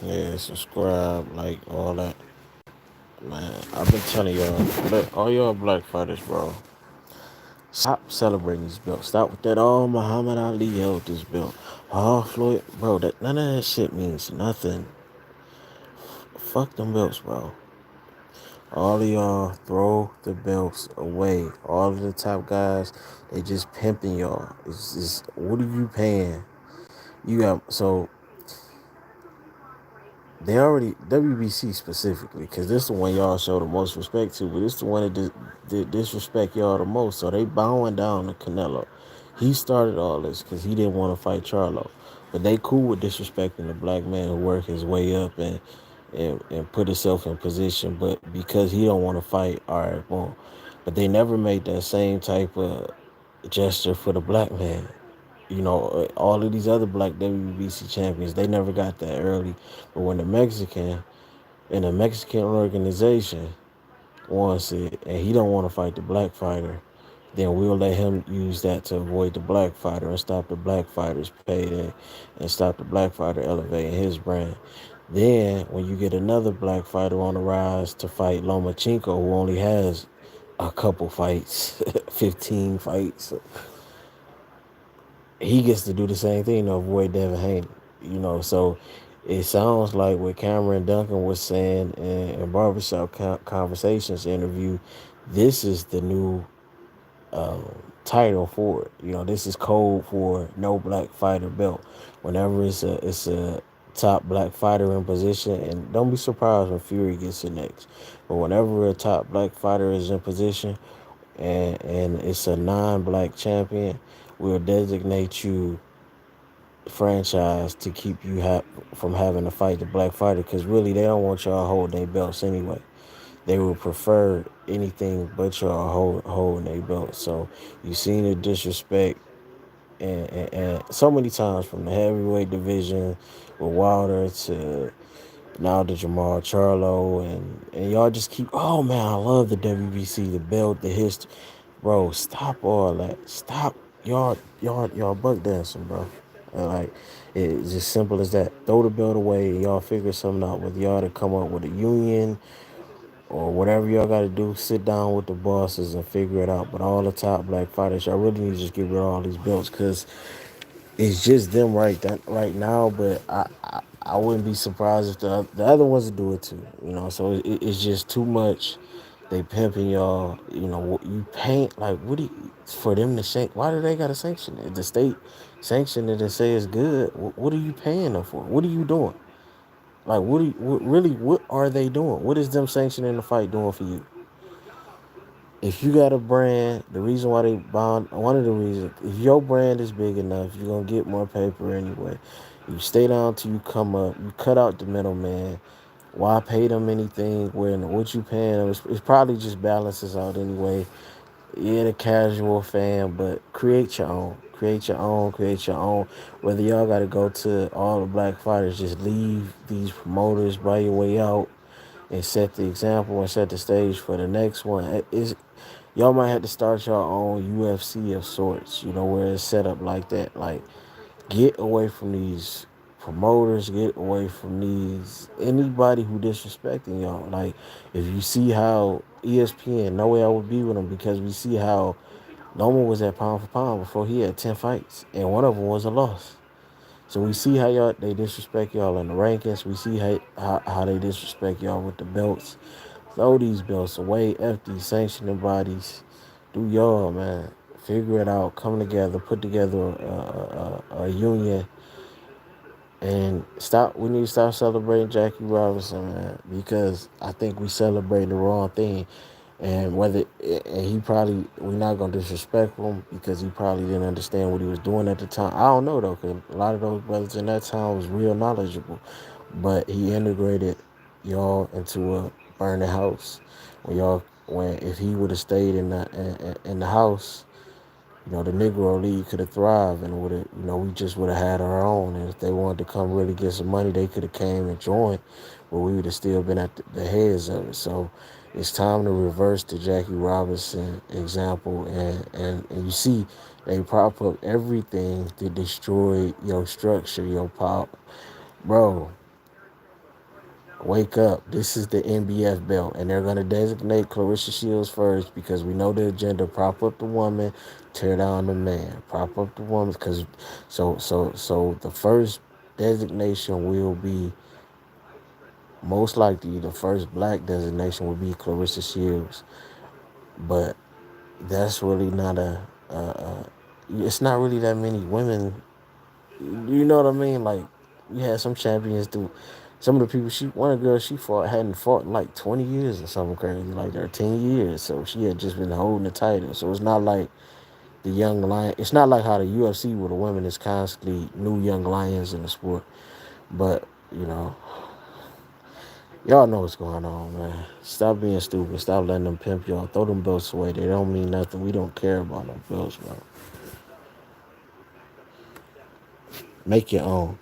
Yeah, subscribe, like all that. Man, I've been telling y'all, look, all y'all black fighters, bro, stop celebrating these belts. Stop with that. Oh, Muhammad Ali held this belt. Oh, Floyd, bro, that none of that shit means nothing. Fuck them belts, bro. All of y'all throw the belts away. All of the top guys, they just pimping y'all. It's just, what are you paying? You got so they already WBC specifically, because this the one y'all show the most respect to, but this the one that did disrespect y'all the most. So they bowing down to Canelo. He started all this because he didn't want to fight Charlo, but they cool with disrespecting the black man who worked his way up and put himself in position. But because he don't want to fight, all right, boom. But they never made that same type of gesture for the black man. All of these other black WBC champions, they never got that early. But when the Mexican in a Mexican organization wants it and he don't want to fight the black fighter, then we'll let him use that to avoid the black fighter and stop the black fighter's payday and stop the black fighter elevating his brand. Then when you get another black fighter on the rise to fight Lomachenko, who only has a couple fights, 15 fights, he gets to do the same thing to avoid Devin Haney. So it sounds like what Cameron Duncan was saying in Barbershop Conversations interview, this is the new title for it. This is code for no black fighter belt. Whenever it's a top black fighter in position, and don't be surprised when Fury gets it next. But whenever a top black fighter is in position and it's a non-black champion, we'll designate you franchise to keep you from having to fight the black fighter, because really they don't want y'all holding their belts anyway. They would prefer anything but y'all holding their belts. So you seen the disrespect and so many times, from the heavyweight division with Wilder to now to Jamal Charlo, and y'all just keep, oh man, I love the WBC, the belt, the history. Bro, stop all that. Stop y'all buck dancing, bro. Like, it's just simple as that. Throw the belt away and y'all figure something out. Whether y'all to come up with a union or whatever y'all got to do, sit down with the bosses and figure it out. But all the top black fighters, y'all really need to just get rid of all these belts, because it's just them right now. But I wouldn't be surprised if the other ones do it too. So it's just too much. They pimping y'all. You paint, like, what do you, for them to sanction? Why do they got to sanction it? If the state sanction it and say it's good, what are you paying them for? What are you doing? Like, what are they doing? What is them sanctioning the fight doing for you? If you got a brand, the reason why they bond, one of the reasons, if your brand is big enough, you're going to get more paper anyway. You stay down till you come up. You cut out the middleman. Why pay them anything when what you paying them? It's probably just balances out anyway. You're the casual fan, but create your own. Create your own. Create your own. Whether y'all got to go to all the black fighters, just leave these promoters by your way out and set the example and set the stage for the next one. Y'all might have to start your own UFC of sorts, where it's set up like that. Like, get away from these promoters, get away from these anybody who disrespecting y'all. Like, if you see how ESPN, no way I would be with them, because we see how Loma was at pound for pound before he had 10 fights, and one of them was a loss. So we see how they disrespect y'all in the rankings. We see how they disrespect y'all with the belts. Throw these belts away. F these sanctioning bodies. Do y'all, man. Figure it out. Come together. Put together a union. And stop. We need to stop celebrating Jackie Robinson, man, because I think we celebrating the wrong thing. And he probably, we're not gonna disrespect him because he probably didn't understand what he was doing at the time. I don't know though, because a lot of those brothers in that time was real knowledgeable, but he integrated y'all into a burning house. When if he would have stayed in the house, the Negro League could have thrived, and would have, we just would have had our own. And if they wanted to come really get some money, they could have came and joined, but we would have still been at the heads of it. So it's time to reverse the Jackie Robinson example, and you see they prop up everything to destroy your structure, your power, bro. Wake up. This is the NBF belt. And they're going to designate Clarissa Shields first because we know the agenda. Prop up the woman, tear down the man. Prop up the woman. Because so the first designation will be, most likely, the first black designation will be Clarissa Shields. But that's really not it's not really that many women. You know what I mean? Like, you had some champions do. Some of the people one of the girls she fought hadn't fought in like 20 years or something crazy, like 13 years. So she had just been holding the title. So it's not like the young lion. It's not like how the UFC where the women is constantly new young lions in the sport. But y'all know what's going on, man. Stop being stupid. Stop letting them pimp y'all. Throw them belts away. They don't mean nothing. We don't care about them belts, bro. Make your own.